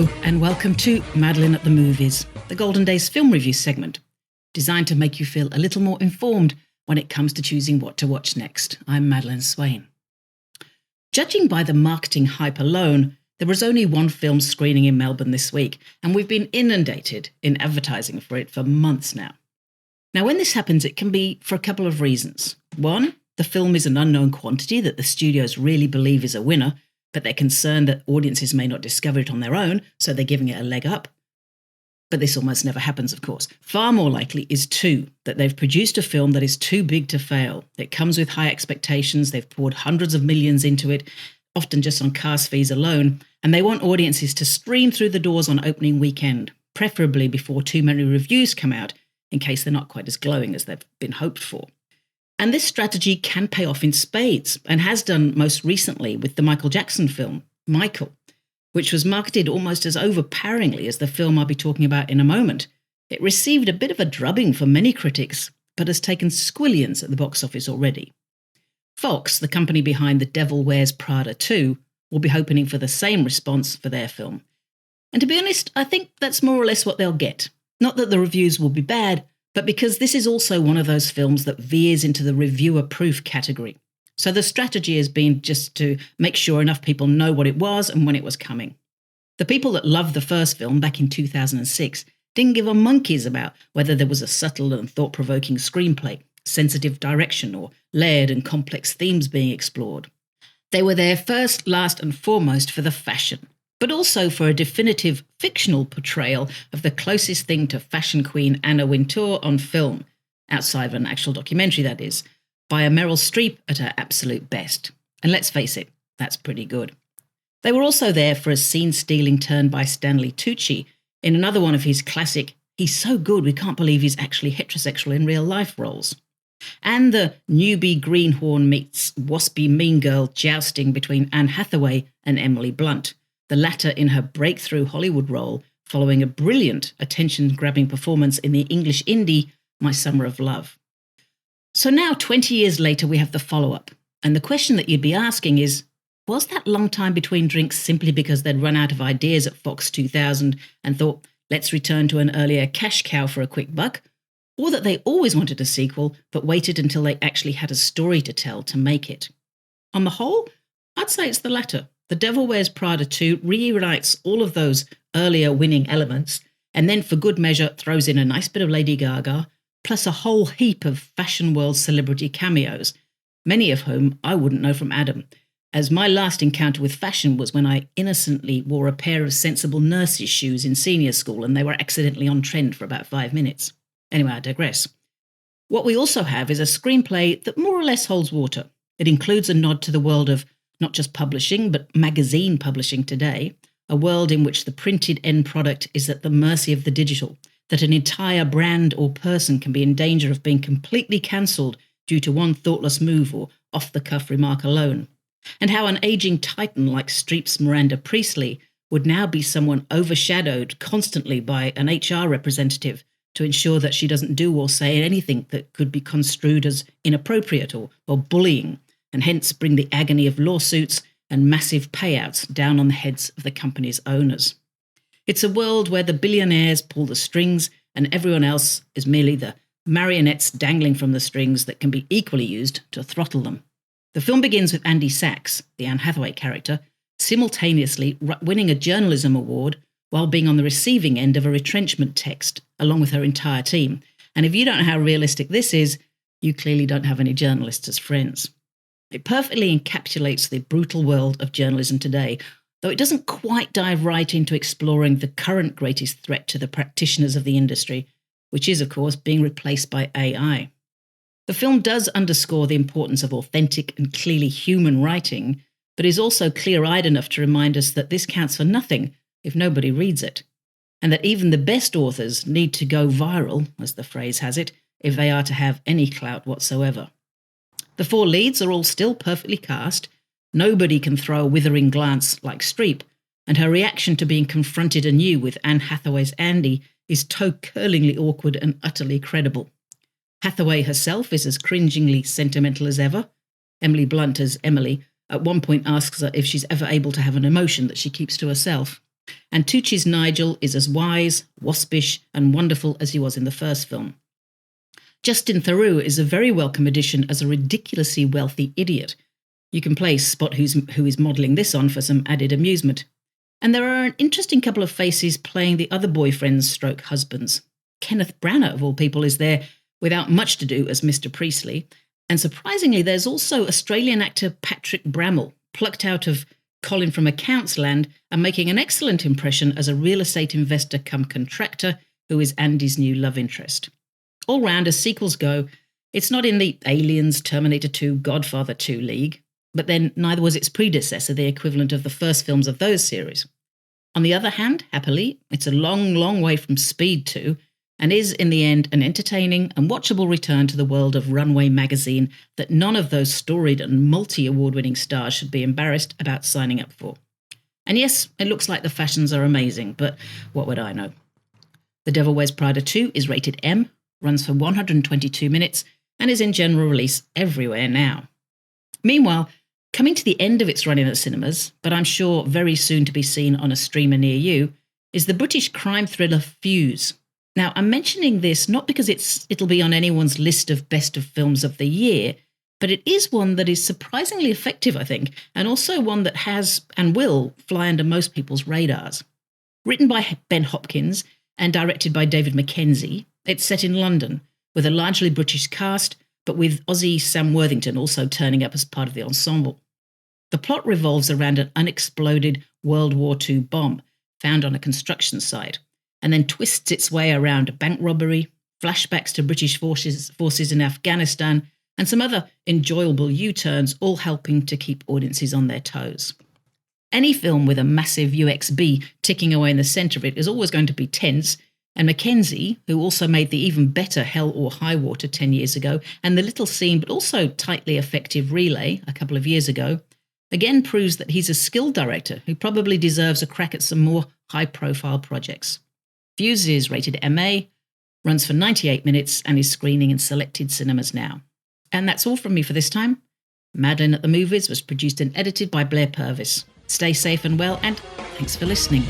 Hello, and welcome to Madeleine at the Movies, the Golden Days film review segment, designed to make you feel a little more informed when it comes to choosing what to watch next. I'm Madeleine Swain. Judging by the marketing hype alone, there was only one film screening in Melbourne this week, and we've been inundated in advertising for it for months now. Now, when this happens, it can be for a couple of reasons. One, the film is an unknown quantity that the studios really believe is a winner, but they're concerned that audiences may not discover it on their own, so they're giving it a leg up. But this almost never happens, of course. Far more likely is two, that they've produced a film that is too big to fail. It comes with high expectations, they've poured hundreds of millions into it, often just on cast fees alone, and they want audiences to stream through the doors on opening weekend, preferably before too many reviews come out, in case they're not quite as glowing as they've been hoped for. And this strategy can pay off in spades, and has done most recently with the Michael Jackson film, Michael, which was marketed almost as overpoweringly as the film I'll be talking about in a moment. It received a bit of a drubbing from many critics, but has taken squillions at the box office already. Fox, the company behind The Devil Wears Prada 2, will be hoping for the same response for their film. And to be honest, I think that's more or less what they'll get. Not that the reviews will be bad, but because this is also one of those films that veers into the reviewer-proof category. So the strategy has been just to make sure enough people know what it was and when it was coming. The people that loved the first film back in 2006 didn't give a monkeys about whether there was a subtle and thought-provoking screenplay, sensitive direction, or layered and complex themes being explored. They were there first, last and foremost for the fashion, but also for a definitive fictional portrayal of the closest thing to fashion queen Anna Wintour on film, outside of an actual documentary that is, by a Meryl Streep at her absolute best. And let's face it, that's pretty good. They were also there for a scene-stealing turn by Stanley Tucci in another one of his classic, he's so good we can't believe he's actually heterosexual in real life roles. And the newbie greenhorn meets waspy mean girl jousting between Anne Hathaway and Emily Blunt, the latter in her breakthrough Hollywood role following a brilliant attention-grabbing performance in the English indie My Summer of Love. So now, 20 years later, we have the follow-up. And the question that you'd be asking is, was that long time between drinks simply because they'd run out of ideas at Fox 2000 and thought, let's return to an earlier cash cow for a quick buck? Or that they always wanted a sequel, but waited until they actually had a story to tell to make it? On the whole, I'd say it's the latter. The Devil Wears Prada 2 rewrites all of those earlier winning elements, and then for good measure throws in a nice bit of Lady Gaga, plus a whole heap of fashion world celebrity cameos, many of whom I wouldn't know from Adam, as my last encounter with fashion was when I innocently wore a pair of sensible nurse's shoes in senior school and they were accidentally on trend for about 5 minutes. Anyway, I digress. What we also have is a screenplay that more or less holds water. It includes a nod to the world of not just publishing, but magazine publishing today, a world in which the printed end product is at the mercy of the digital, that an entire brand or person can be in danger of being completely cancelled due to one thoughtless move or off-the-cuff remark alone, and how an aging titan like Streep's Miranda Priestley would now be someone overshadowed constantly by an HR representative to ensure that she doesn't do or say anything that could be construed as inappropriate or bullying, and hence bring the agony of lawsuits and massive payouts down on the heads of the company's owners. It's a world where the billionaires pull the strings and everyone else is merely the marionettes dangling from the strings that can be equally used to throttle them. The film begins with Andy Sachs, the Anne Hathaway character, simultaneously winning a journalism award while being on the receiving end of a retrenchment text, along with her entire team. And if you don't know how realistic this is, you clearly don't have any journalists as friends. It perfectly encapsulates the brutal world of journalism today, though it doesn't quite dive right into exploring the current greatest threat to the practitioners of the industry, which is, of course, being replaced by AI. The film does underscore the importance of authentic and clearly human writing, but is also clear-eyed enough to remind us that this counts for nothing if nobody reads it, and that even the best authors need to go viral, as the phrase has it, if they are to have any clout whatsoever. The four leads are all still perfectly cast. Nobody can throw a withering glance like Streep, and her reaction to being confronted anew with Anne Hathaway's Andy is toe-curlingly awkward and utterly credible. Hathaway herself is as cringingly sentimental as ever. Emily Blunt as Emily at one point asks her if she's ever able to have an emotion that she keeps to herself. And Tucci's Nigel is as wise, waspish, and wonderful as he was in the first film. Justin Theroux is a very welcome addition as a ridiculously wealthy idiot. You can spot who is modelling this on for some added amusement. And there are an interesting couple of faces playing the other boyfriends/husbands. Kenneth Branagh, of all people, is there without much to do as Mr. Priestley. And surprisingly, there's also Australian actor Patrick Brammall, plucked out of Colin from Accounts Land and making an excellent impression as a real estate investor cum contractor who is Andy's new love interest. All round, as sequels go, it's not in the Aliens, Terminator 2, Godfather 2 league, but then neither was its predecessor, the equivalent of the first films of those series. On the other hand, happily, it's a long, long way from Speed 2, and is, in the end, an entertaining and watchable return to the world of Runway magazine that none of those storied and multi-award-winning stars should be embarrassed about signing up for. And yes, it looks like the fashions are amazing, but what would I know? The Devil Wears Prada 2 is rated M, runs for 122 minutes, and is in general release everywhere now. Meanwhile, coming to the end of its run in the cinemas, but I'm sure very soon to be seen on a streamer near you, is the British crime thriller Fuze. Now, I'm mentioning this not because it'll be on anyone's list of best of films of the year, but it is one that is surprisingly effective, I think, and also one that has and will fly under most people's radars. Written by Ben Hopkins and directed by David Mackenzie, it's set in London, with a largely British cast, but with Aussie Sam Worthington also turning up as part of the ensemble. The plot revolves around an unexploded World War II bomb found on a construction site, and then twists its way around a bank robbery, flashbacks to British forces in Afghanistan, and some other enjoyable U-turns, all helping to keep audiences on their toes. Any film with a massive UXB ticking away in the centre of it is always going to be tense, and Mackenzie, who also made the even better Hell or High Water 10 years ago, and the little scene but also tightly effective Relay a couple of years ago, again proves that he's a skilled director who probably deserves a crack at some more high-profile projects. Fuze is rated MA, runs for 98 minutes, and is screening in selected cinemas now. And that's all from me for this time. Madeleine at the Movies was produced and edited by Blair Purvis. Stay safe and well, and thanks for listening.